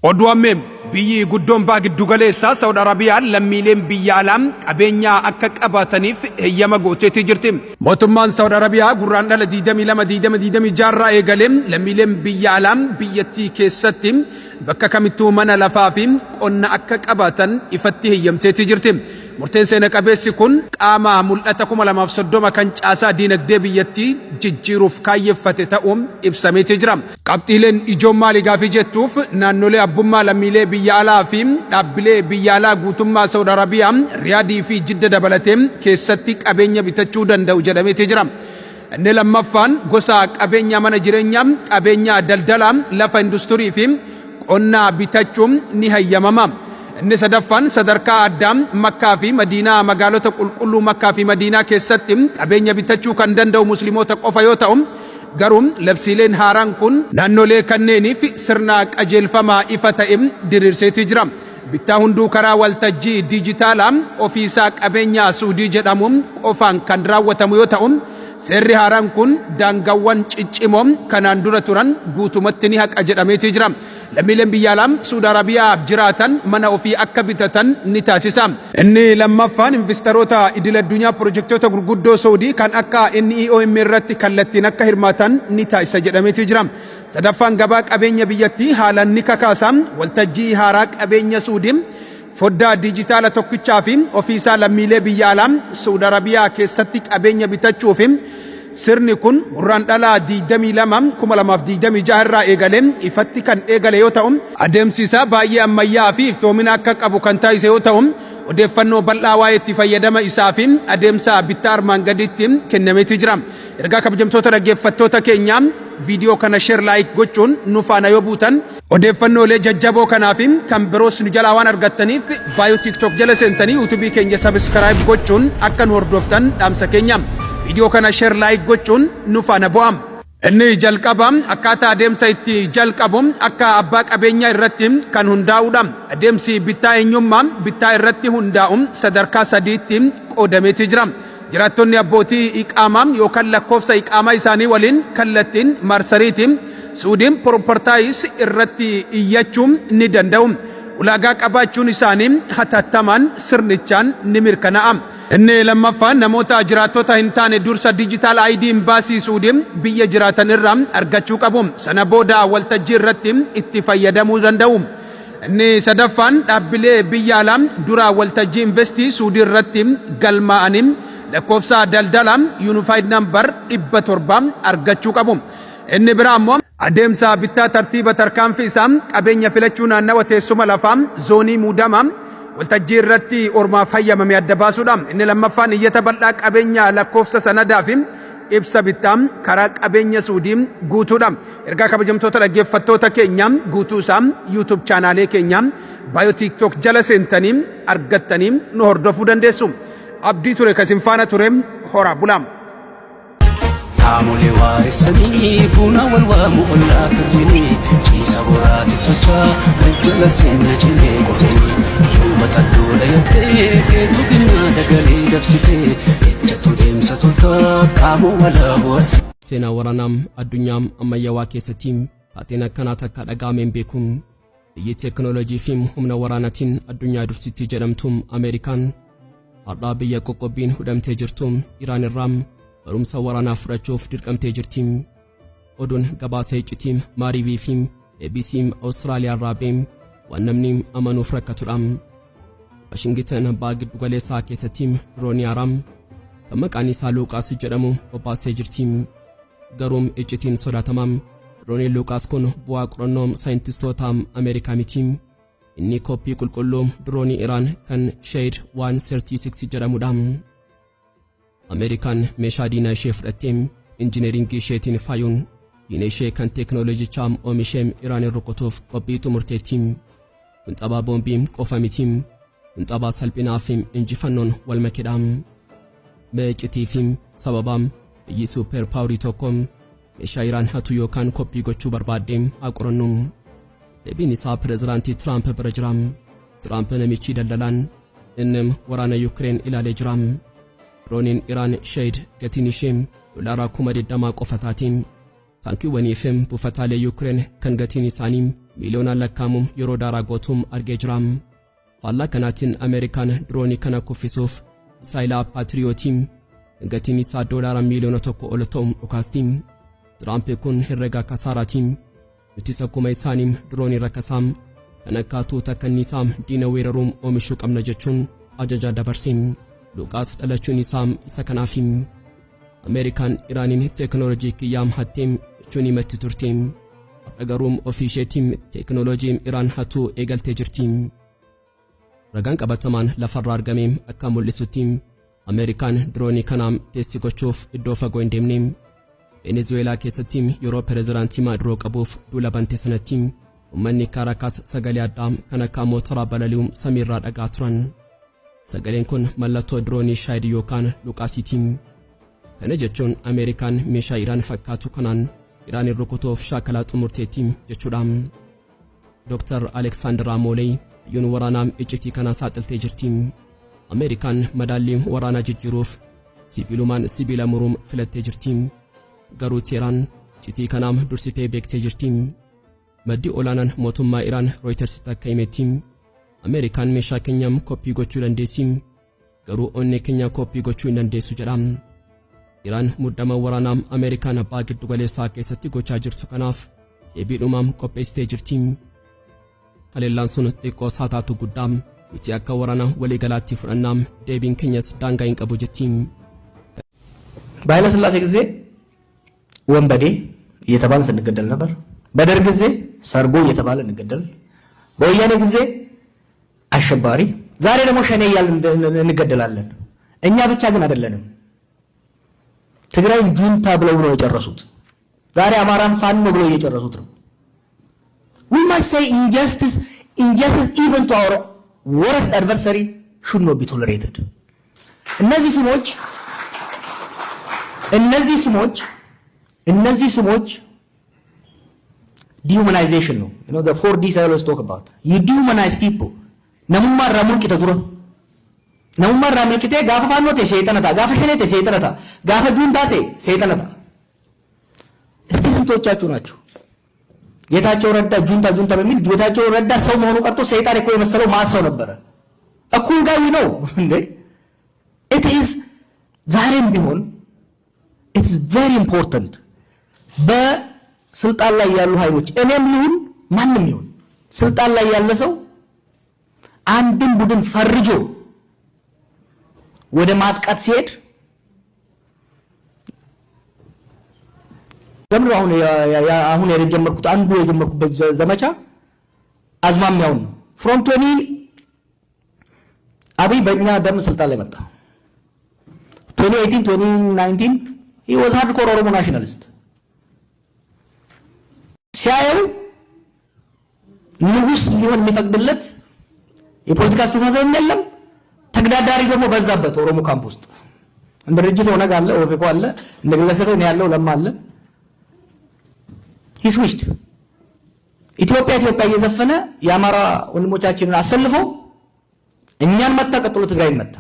Oduamem biyyi guddoon baa giddu galeessaa Saudi Arabiyaan lammiileen biyya alaa qabeenyaa akka qabaataniif heeyyama gooteetii jirti. Mootummaan Saudi Arabiyaa gurraandhala 22-26 irraa eegalee lammiileen biyya alaa biyyattii keessatti bakka kamittuu mana lafaa fi qonna akka qabaatan ifatti heeyyamteetii jirti. Murteen seena qabeessi kun qaama mul'ata 2030 kan caasaa diinagdee biyyattii jijjiiruuf kaayyeeffate ta'uun ibsameetii jira. Qabxiileen ijoon maalii gaafii jettuuf naannolee abbummaa lammiilee biyya alaa fi dhaabbilee biyya alaa guutummaa Saudi Arabiyaa Riyaadii fi Jidda dabalatee keessatti qabeenya bitachuu danda'u jedhameetii jira. Inni lammaffaan gosa qabeenya mana jireenyaa, qabeenya daldalaa, lafa industirii fi qonnaa bitachuun ni hayyamama. Inni sadaffaan sadarkaa addaa Makkaa fi Madiinaa magaalota qulqulluu Makkaa fi Madiinaa keessatti qabeenya bitachuu kan danda'u musliimoota qofa yoo ta'u, garuu labsiileen haaraan kun naannolee kanneeniif sirna qajeelfamaa ifa ta'e diriirseetii jira. Bittaa hunduu karaa waltajjii diijitaalaa ofiisaa qabeenya Suudii jedhamuun qofaan kan raawwatamu yoo ta'u, seerri haaraan kun daangaawwan ciccimoo kanaan dura turan guutumatti ni haqa jedhameetii jira. Lammiileen biyya alaa Saudi Arabiyaa jiraatan mana ofii akka bitatan ni taasisa. Inni lammaffaan investoroota idil addunyaa pirojektoota gurguddoo Saudii kan akka NEOM irratti kallattiin akka hirmaatan ni taasisa jedhameetii jira. Sadaffaan gabaa qabeenya biyyattii haalaan ni kakaasa. Waltajjii haaraa qabeenya Suudii foddaa diijitaala tokkichaa fi ofiisaa lammiilee biyya alaa Saudi Arabiyaa keessatti qabeenya bitachuu fi sirni kun gurraandhala 22-2026 irraa eegalee ifatti kan eegale yoo ta'u, adeemsi isaa baay'ee ammayyaa fi iftoomina akka qabu kan taasise yoo ta'u, odeeffannoo bal'aa waa'ee itti fayyadama isaa fi adeemsa bittaa armaan gadiitti kennameetii jira. Ergaa kabajamtoota dhaggeeffattoota keenyaa viidiyoo kana share like gochuun nu faana yoo buutan odeeffannoolee jajjaboo kanaa fi kan biroos nu jalaa waan argattaniif baay'oo TikTok jala seentanii YouTube keenya subscribe gochuun akka nu hordoftan dhaamsa keenya. Viidiyoo kana share like gochuun nu faana bu'aa. Inni jalqabaa akkaataa adeemsa itti jalqabu akka abbaa qabeenyaa irratti kan hundaa'udha. Adeemsi bittaa eenyummaa bittaa irratti hundaa'u sadarkaa sadiitti qoodameetii jira. Jiraattonni abbootii iqaamaa yookaan lakkoofsa iqaamaa isaanii waliin kallattiin marsariitiin Suudiin propertaayis irratti iyyachuun ni danda'u. Ulaagaa qabaachuun isaanii hatattamaan sirnichaan ni mirkanaa'a. Inni lammaffaan namoota jiraattota hin taane dursa diijitaal ID imbaasii Suudiin biyya jiraatan irraa argachuu qabu. Sana booda waltajjii irratti itti fayyadamuu danda'u. Inni sadaffaan dhaabbilee biyya alaa dura waltajjii investii Suudii irratti galmaa'anii lakkoofsa daldalaa Unified Number 700 argachuu qabu. Inni biraa immoo adeemsa bittaa tartiiba tarkaanfii isaa qabeenya filachuu naannawa teessuma lafaa zoonii muudamaa waltajjii irratti ormaaf hayyamame adda baasuudha. Inni lammaffaan iyyata bal'aa qabeenya lakkoofsa sanadaa fi ibsa bittaa karaa qabeenya Suudii guutuudha. Ergaa kabajamtoota dhaggeeffattoota keenyaa guutuu isaa YouTube chaanaalee keenyaa baay'oo TikTok jala seentanii argattanii nu hordofuu dandeessu. Abdii ture kasin faana ture hora bulaam. Taamole waarisanii buna walwaamu ollaa firrinii ciisa boraati tolchaa jala seenna cilee qoree yuuma xaddoodha yattee feetu ginnaa dagalee dabsitee ejjattu deemsa toltaa qaamoo walaa boorsi. Seenaa waraanaam addunyaam ammayyaawaa keessatti taateen akkanaa takka dhagaameen beekuun biyyi teekinooloojii fi humna waraanaatiin addunyaa dursitti jedhamtuun Ameerikaan har'aa biyya qoqqobbiin hudhamtee jirtuun Iraan irraa barumsa waraanaa fudhachuuf dirqamtee jirti. Oduun gabaasa icciitiin Maariivii fi ABC Awustiraaliyaa irraa beem waan namni amanuuf rakkatudha. Washington abbaa giddu galeessaa keessatti diroonii haaraam kan maqaan isaa Luuqaas jedhamu bobbaasee jirti. Garuu icciitiin sodaatamaam dirooniin Luuqaas kun bu'aa qorannoo saayintistoota Ameerikaa miti. Inni koppii qulqulluu diroonii Iraan kan Shahid 136 jedhamudha. Ameerikaan meeshaa diinaa ishee fudhattee injineeringii isheetiin faayuun diina ishee kan teekinooloojichaa oomishee Iraan rukutuuf qophii xumurteetti. Kun taphaa boombii qofa miti. Kun taphaa salphinaa fi injifannoon wal makedha. Icciitii fi sababaa biyyi suuper paawarii tokko meeshaa Iraan hatu yookaan koppii gochuu barbaadde haa qorannu. Deebiin isaa pireezidaantii Tiraamp bira jira. Tiraamp namichi daldalaan inni waraana Yuukireen ilaalee jira. Dirooniin Iraan Shahid gatiin ishee $20,000 qofa taatiin taankiiwwanii fi buufataalee Yuukireen kan gatiin isaanii ሚሊዮና ለካሙም የሮዳራ ጎቱም አርጌጅራም ፋላ ከናቲን አሜሪካን ድሮኒ ከነኩፊሱፍ ሳይላ ፓትሪዮቲም እንገቲኒሳ ዶላር ሚሊዮን ተኮ ኦለቶም ኡካስቲም ትራምፕ ኩን ሄረጋ ካሳራቲም ምትሰኩመ ኢሳኒም ድሮኒ ረከሳም ከነካቱ ተከኒሳም ዲነዌረሩም ኦሚሹ ቀምነጀቹን አጀጃ ደበርሲም ሉቃስ ደለቹን ኢሳም ሰከናፊም አሜሪካን ኢራኒን ቴክኖሎጂ ክያም ሀቴም ቹኒ መትቱርቲም አገሩም ኦፊሼቲም ቴክኖሎጂም ኢራን ሀቱ ኤገልቴ ጅርቲም ረጋን ቀበተማን ለፈራር ገሜም አካሙልሱቲም አሜሪካን ድሮኒ ከናም ቴስቲጎቹፍ ኢዶፈጎ እንደምኔም ቬኔዙዌላ ኬሰቲም ዩሮ ፕሬዝዳንት ማድሮ ቀቡፍ ዱለባንቴ ሰነቲም ኡመኒ ካራካስ ሰገሌ አዳም ከነካሞ ተራ በለሊውም ሰሚራ ደጋትራን ሰገሌን ኩን መለቶ ድሮኒ ሻይድ ዮካን ሉቃሲቲም ከነጀቹን አሜሪካን ሜሻ ኢራን ፈካቱ ከናን ኢራን ሩኩቶፍ ሻከላ ጥሙርቴቲም ጀቹዳም ዶክተር አሌክሳንድራ ሞሌይ ዩን ወራናም እጭቲ ከናሳ ጥልቴ ጅርቲም አሜሪካን መዳሊም ወራና ጅጅሩፍ ሲቢሉማን ሲቢለሙሩም ፍለቴ ጅርቲም ገሩት ኢራን ጭቲ ከናም ዱርሲቴ ቤክቴ ጅርቲም መዲ ኦላናን ሞቱማ ኢራን ሮይተርስ ተከይሜቲም አሜሪካን ሜሻ ከኛም ኮፒ ጎቹ ለንዴሲም ገሩ ኦኔ ከኛ ኮፒ ጎቹ እንደንዴሱ ጀራም ኢራን ሙደማ ወራናም አሜሪካን ባግድ ጎሌሳ ከሰቲ ጎቻ ጅርቱ ከናፍ የቢዱማም ኮፔስቴ ጅርቲም ከሌላንሱን ጥቆ ሳታቱ ጉዳም ኢቲያካ ወራና ወሌ ገላቲ ፍረናም ዴቢን ከኛስ ዳንጋይን ቀቡጀቲም ባይለ ስላሴ ጊዜ ወንበዴ እየተባለ ስንገደል ነበር። በደርግ ጊዜ ሰርጎ እየተባለ እንገደል፣ በወያኔ ጊዜ አሸባሪ፣ ዛሬ ደግሞ ሸኔ እያልን እንገደላለን። እኛ ብቻ ግን አይደለንም። ትግራይን ጁንታ ብለው ነው የጨረሱት። ዛሬ አማራን ፋኖ ብለው እየጨረሱት ነው። we must say injustice even to our worst adversary should not be tolerated. እነዚህ ስሞች dehumanization ነው. You know the 4Ds I always talk about. You dehumanize people. namumma ramun kitaguro namumma ramun kite gafa fanno te shaytanata gafa shene te shaytanata gafa junta se shaytanata እስቲ ስንቶቻችሁ ናችሁ ጌታቸው ረዳ ጁንታ በሚል ጌታቸው ረዳ ሰው መሆኑ ቀርቶ ሰይጣን እኮ የመሰለው ማሰው ነበር እኩል ጋዊ ነው እንዴ it is ዛሬም ቢሆን it is very important በስልጣን ላይ ያሉ ኃይሎች እኔም ይሁን ማንንም ይሁን ስልጣን ላይ ያለ ሰው አንድን ቡድን ፈርጆ ወደ ማጥቃት ሲሄድ ለምን አሁን የጀመርኩት አንዱ የጀመርኩበት ዘመቻ አዝማሚያው ነው from 20 አብይ በእኛ ደም ስልጣን ላይ መጣ 2018 2019 he was hardcore ኦሮሞ ናሽናሊስት ሲያየው ንጉስ ሊሆን የሚፈቅድለት የፖለቲካ አስተሳሰብ የለም ተግዳዳሪ ደግሞ በዛበት ኦሮሞ ካምፕ ውስጥ እንደ ድርጅት ሆነጋ አለ ኦፌኮ አለ እንደ ግለሰብ ነው ያለው ለማ አለ he switched ኢትዮጵያ እየዘፈነ የአማራ ወንድሞቻችንን አሰልፈው እኛን መጣ ቀጥሎ ትግራይን መጣ